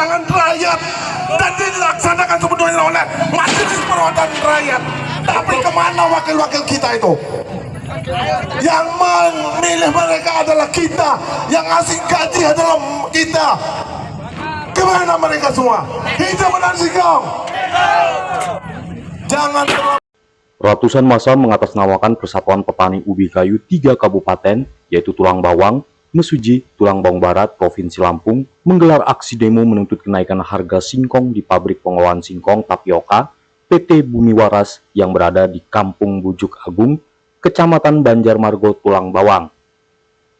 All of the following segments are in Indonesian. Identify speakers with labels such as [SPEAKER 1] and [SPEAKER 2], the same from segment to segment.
[SPEAKER 1] tangan rakyat dan dilaksanakan sepenuhnya oleh Majelis Perwakilan Rakyat. Tapi kemana wakil-wakil kita itu? Yang memilih mereka adalah kita, yang ngasih gaji adalah kita. Kemana mereka semua? Hidup Menang Singkong. Jangan.
[SPEAKER 2] Ratusan massa mengatasnamakan Persatuan Petani Ubi Kayu 3 kabupaten, yaitu Tulang Bawang, Mesuji, Tulang Bawang Barat, Provinsi Lampung, menggelar aksi demo menuntut kenaikan harga singkong di pabrik pengolahan singkong tapioka PT Bumi Waras yang berada di Kampung Bujuk Agung, Kecamatan Banjarmargo, Tulang Bawang.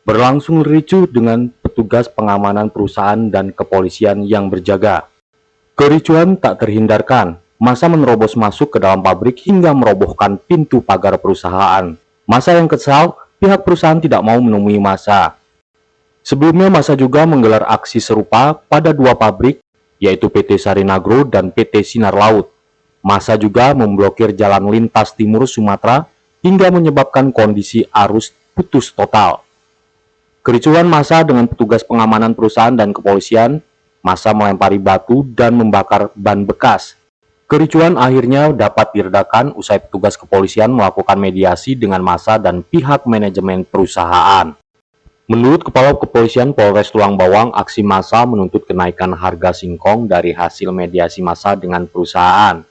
[SPEAKER 2] Berlangsung ricuh dengan petugas pengamanan perusahaan dan kepolisian yang berjaga. Kericuhan tak terhindarkan. Massa menerobos masuk ke dalam pabrik hingga merobohkan pintu pagar perusahaan. Massa yang kesal, pihak perusahaan tidak mau menemui massa. Sebelumnya massa juga menggelar aksi serupa pada 2 pabrik, yaitu PT Sarinagro dan PT Sinar Laut. Massa juga memblokir jalan lintas timur Sumatera hingga menyebabkan kondisi arus putus total. Kericuhan massa dengan petugas pengamanan perusahaan dan kepolisian, massa melempari batu dan membakar ban bekas. Kericuhan akhirnya dapat diredakan usai petugas kepolisian melakukan mediasi dengan massa dan pihak manajemen perusahaan. Menurut Kepala Kepolisian Polres Tulang Bawang, aksi massa menuntut kenaikan harga singkong dari hasil mediasi massa dengan perusahaan.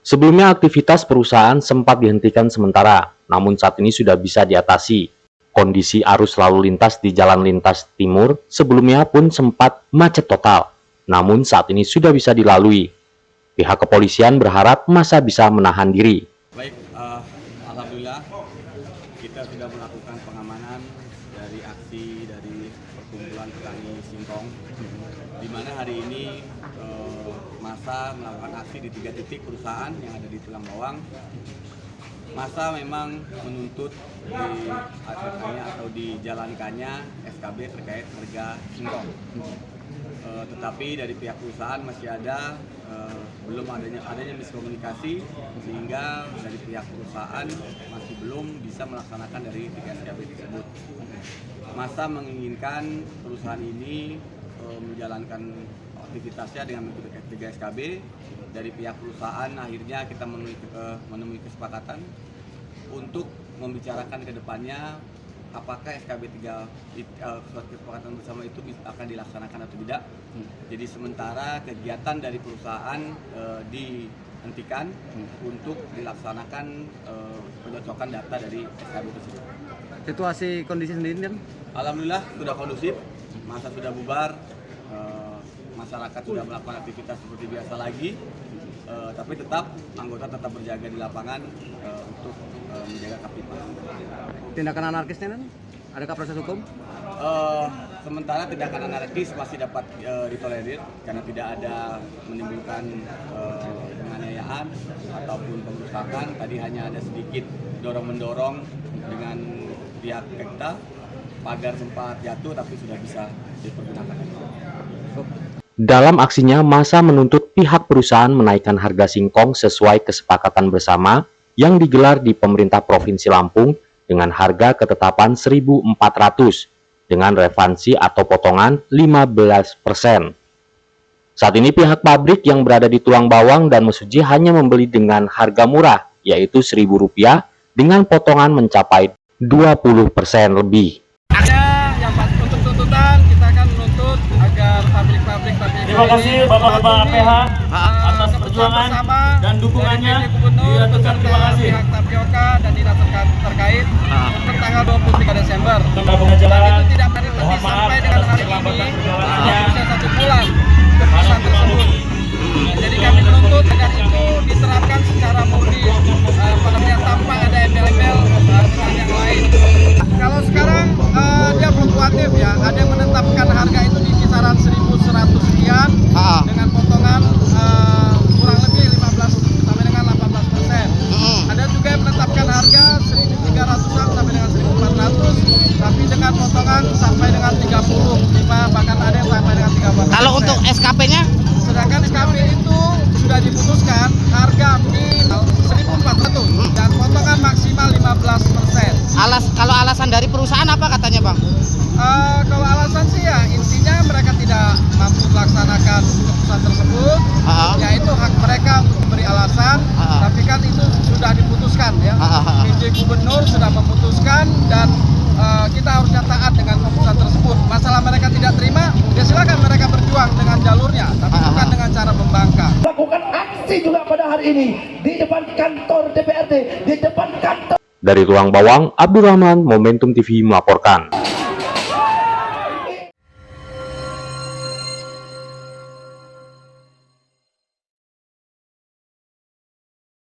[SPEAKER 2] Sebelumnya aktivitas perusahaan sempat dihentikan sementara, namun saat ini sudah bisa diatasi. Kondisi arus lalu lintas di jalan lintas timur sebelumnya pun sempat macet total, namun saat ini sudah bisa dilalui. Pihak kepolisian berharap massa bisa menahan diri.
[SPEAKER 3] Baik, alhamdulillah kita sudah melakukan pengamanan dari aksi dari perkumpulan petani singkong, di mana hari ini massa melakukan aksi di 3 titik perusahaan yang ada di Tulang Bawang. Massa memang menuntut diadakannya atau dijalankannya SKB terkait harga singkong. Tetapi dari pihak perusahaan masih ada belum adanya miskomunikasi, sehingga dari pihak perusahaan masih belum bisa melaksanakan dari 3 SKB tersebut. Massa menginginkan perusahaan ini menjalankan aktivitasnya dengan menggunakan 3 SKB. Dari pihak perusahaan akhirnya kita menemui kesepakatan untuk membicarakan ke depannya apakah SKB 3 kesepakatan bersama itu akan dilaksanakan atau tidak. Jadi sementara kegiatan dari perusahaan dihentikan untuk dilaksanakan pencocokan data dari SKB tersebut.
[SPEAKER 4] Situasi kondisi sendiri kan?
[SPEAKER 3] Alhamdulillah sudah kondusif, massa sudah bubar, masyarakat sudah melakukan aktivitas seperti biasa lagi, tapi tetap anggota tetap berjaga di lapangan untuk menjaga Kaptipas.
[SPEAKER 4] Tindakan anarkisnya kan? Adakah proses hukum?
[SPEAKER 3] Sementara tindakan anarkis masih dapat ditolerir karena tidak ada menimbulkan penganiayaan ataupun pengrusakan. Tadi hanya ada sedikit dorong-mendorong dengan pihak Pekta, pagar sempat jatuh tapi sudah bisa dipergunakan.
[SPEAKER 2] Dalam aksinya, massa menuntut pihak perusahaan menaikkan harga singkong sesuai kesepakatan bersama yang digelar di pemerintah Provinsi Lampung dengan harga ketetapan 1.400 dengan revansi atau potongan 15%. Saat ini pihak pabrik yang berada di Tulang Bawang dan Mesuji hanya membeli dengan harga murah, yaitu Rp1.000 dengan potongan mencapai 20% lebih.
[SPEAKER 4] Untuk tuntutan kita akan menuntut agar pabrik-pabrik
[SPEAKER 5] Terima kasih Bapak-Bapak APH atas perjuangan dan dukungannya. Terima kasih.
[SPEAKER 4] Pihak tapioka dan dinas terkait untuk tanggal 23 Desember.
[SPEAKER 5] Untuk pengajaran,
[SPEAKER 4] Itu tidak berhenti sampai dengan hari ini, bisa 1 bulan keputusan tersebut. Jadi kami menuntut agar itu diterapkan secara murni, pengertian tanpa ada embel-embel dengan yang lain. Kalau sekarang dia fluktuatif ya, ada yang menetapkan harga itu di kisaran 1.100 sekian dengan potongan kurang lebih 15 sampai dengan 18%. Ada juga yang menetapkan harga 1.300-an sampai dengan 1.400, tapi dengan potongan sampai dengan 35, bahkan ada yang sampai dengan 30%.
[SPEAKER 6] Kalau untuk
[SPEAKER 4] kita harusnya taat dengan keputusan tersebut. Masalah mereka tidak terima, ya silakan mereka berjuang dengan jalurnya, tapi bukan dengan cara membangkang.
[SPEAKER 6] Lakukan aksi juga pada hari ini di depan kantor DPRD, di depan kantor.
[SPEAKER 2] Dari Tulang Bawang, Abdurrahman, Momentum TV melaporkan.